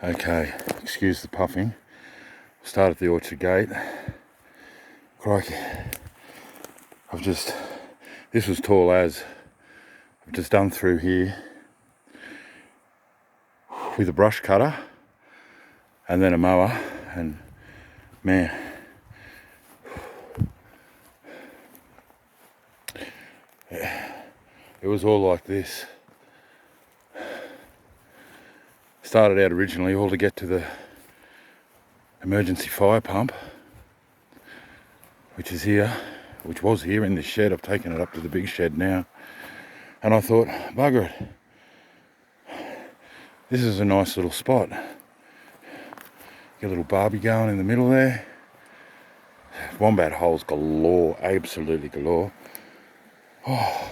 Okay, excuse the puffing. Start at the orchard gate. Crikey. This was tall as, I've just done through here with a brush cutter and then a mower, and man, it was all like this. Started out originally all to get to the emergency fire pump, which was here in this shed. I've taken it up to the big shed now, and I thought, bugger it, this is a nice little spot. Get a little barbie going in the middle there. Wombat holes galore, absolutely galore. Oh.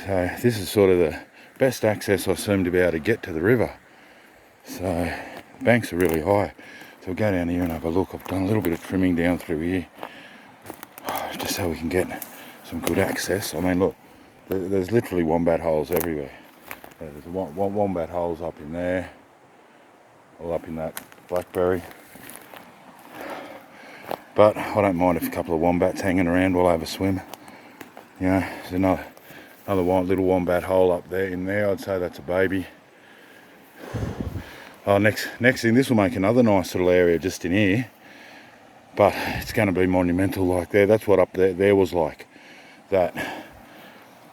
So this is sort of the best access I seem to be able to get to the river. So the banks are really high. So we'll go down here and have a look. I've done a little bit of trimming down through here, just so we can get some good access. I mean, look, there's literally wombat holes everywhere. There's wombat holes up in there, all up in that blackberry. But I don't mind if a couple of wombats hanging around while I have a swim. You know, there's another little wombat hole up there in there. I'd say that's a baby. Oh, next thing, this will make another nice little area just in here, but it's going to be monumental like there. That's what up there was like that.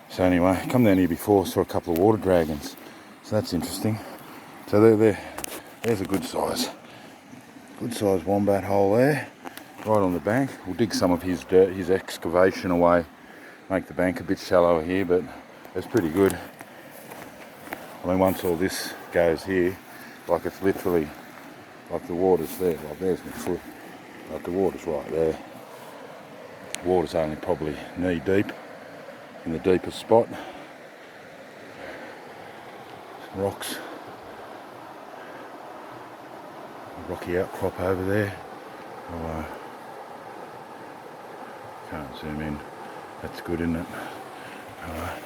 So anyway, come down here before, saw a couple of water dragons, so that's interesting. So there's a good size wombat hole there, right on the bank. We'll dig some of his dirt, his excavation away, make the bank a bit shallower here, but it's pretty good. I mean, once all this goes here, like it's literally, like the water's there, like there's my foot, like the water's right there. The water's only probably knee deep in the deepest spot. Some rocks, a rocky outcrop over there. Oh, can't zoom in. That's good, isn't it?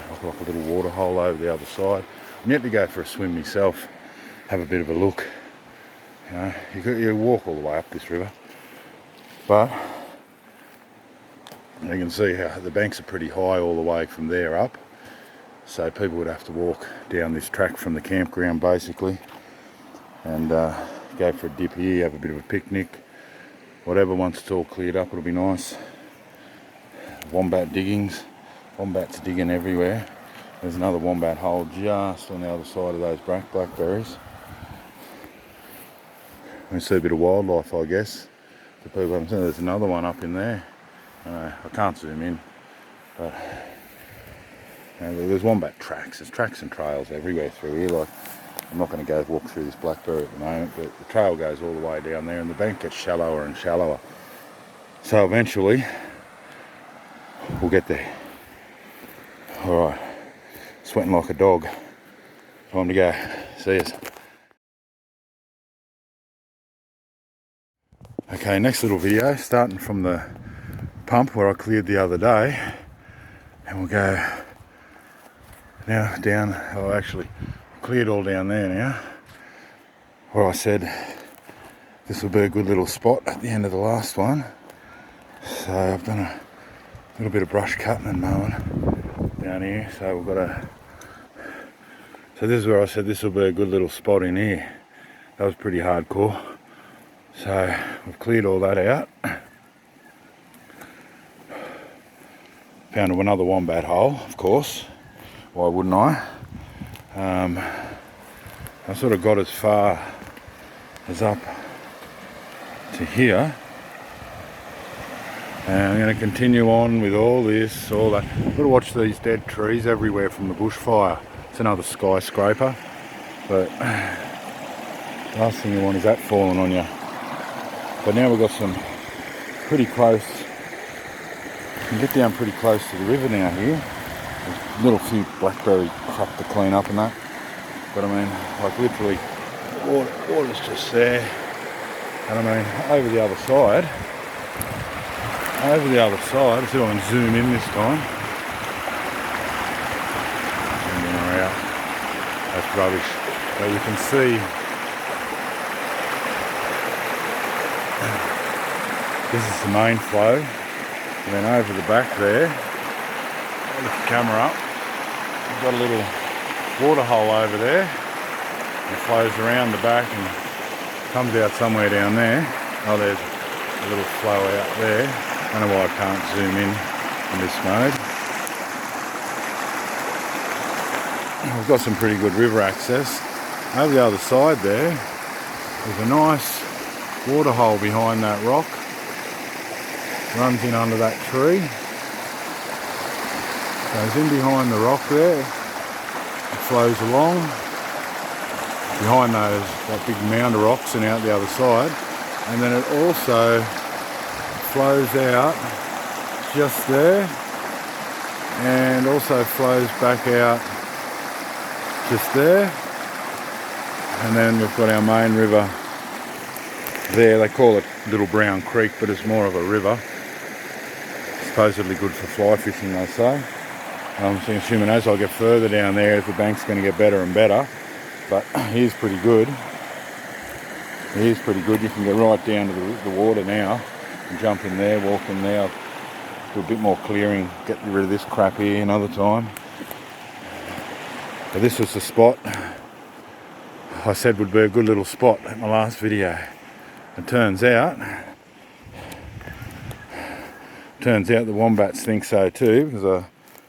Like a little water hole over the other side. I'm yet to go for a swim myself, have a bit of a look. You know, you walk all the way up this river, but you can see how the banks are pretty high all the way from there up. So people would have to walk down this track from the campground basically, and go for a dip here, have a bit of a picnic, whatever. Once it's all cleared up, it'll be nice. Wombat diggings, wombats digging everywhere. There's another wombat hole just on the other side of those blackberries. We see a bit of wildlife, I guess. The people haven't seen. There's another one up in there. I can't zoom in, but you know, there's wombat tracks. There's tracks and trails everywhere through here. Like, I'm not going to go walk through this blackberry at the moment, but the trail goes all the way down there, and the bank gets shallower and shallower. So eventually, we'll get there. All right, sweating like a dog. Time to go. See us. Okay, next little video, starting from the pump where I cleared the other day, and we'll go now down. Oh, actually, cleared all down there now, where I said this will be a good little spot at the end of the last one. So I've done a little bit of brush cutting and mowing down here. So we've got so this is where I said this will be a good little spot in here. That was pretty hardcore. So we've cleared all that out. Found another wombat hole, of course. Why wouldn't I? I sort of got as far as up to here. And I'm going to continue on with all this, all that. I've got to watch these dead trees everywhere from the bushfire. It's another skyscraper, but last thing you want is that falling on you. But now we've got some pretty close, you can get down pretty close to the river now here. There's a little few blackberry crap to clean up and that. But I mean, like literally, water's just there. And I mean, over the other side, let's see if I can zoom in this time. Zoom in or out. rubbish. But you can see this is the main flow, and then over the back there, I'll lift the camera up, we've got a little water hole over there. It flows around the back and comes out somewhere down there. Oh, there's a little flow out there. I don't know why I can't zoom in this mode. We've got some pretty good river access. Over the other side there's a nice water hole behind that rock. Runs in under that tree. Goes in behind the rock there. It flows along. Behind that big mound of rocks and out the other side. And then it also flows out just there. And also flows back out just there. And then we've got our main river there. They call it Little Brown Creek, but it's more of a river. Supposedly good for fly fishing, they say. I'm assuming as I get further down there, the bank's going to get better and better. But here's pretty good. Here's pretty good. You can get right down to the water now and jump in there, walk in there, do a bit more clearing, get rid of this crap here another time. But this was the spot I said would be a good little spot at my last video. It turns out the wombats think so too, because I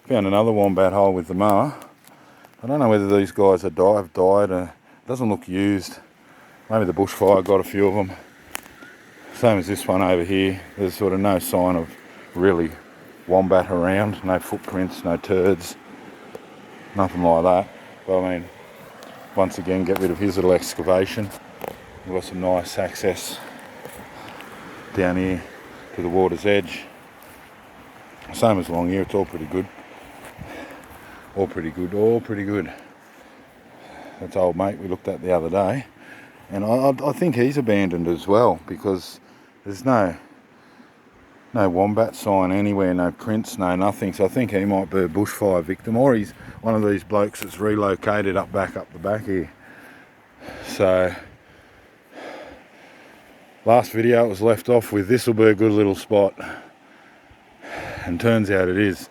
found another wombat hole with the mower. I don't know whether these guys have died. It doesn't look used. Maybe the bushfire got a few of them. Same as this one over here. There's sort of no sign of really wombat around. No footprints, no turds, nothing like that. But I mean, once again, get rid of his little excavation. We've got some nice access down here to the water's edge. Same as along here, it's all pretty good. All pretty good, all pretty good. That's old mate we looked at the other day. And I think he's abandoned as well, because there's no wombat sign anywhere, no prints, no nothing. So I think he might be a bushfire victim, or he's one of these blokes that's relocated up the back here. So last video it was left off with this will be a good little spot, and turns out it is.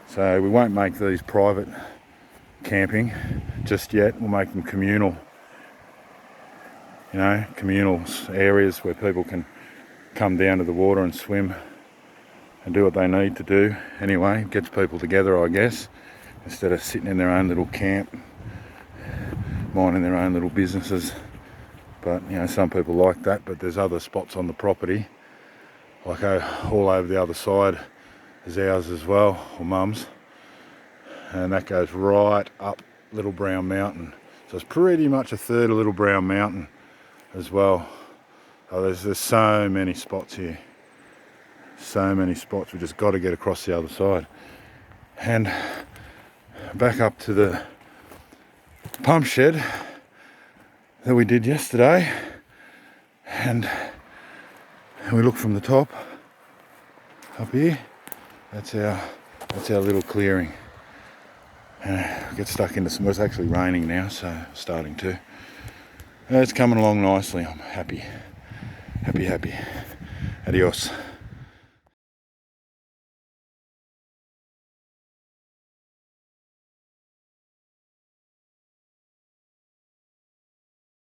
So we won't make these private camping just yet. We'll make them communal, you know, communal areas where people can come down to the water and swim and do what they need to do. Anyway, gets people together, I guess, instead of sitting in their own little camp, minding their own little businesses. But you know, some people like that, but there's other spots on the property, like all over the other side is ours as well, or mum's, and that goes right up Little Brown Mountain. So it's pretty much a third of Little Brown Mountain as well. Oh, there's so many spots here, so many spots. We just got to get across the other side. And back up to the pump shed that we did yesterday, and we look from the top up here. That's our little clearing. Get stuck into some. It's actually raining now, so starting to. It's coming along nicely. I'm happy. Adios.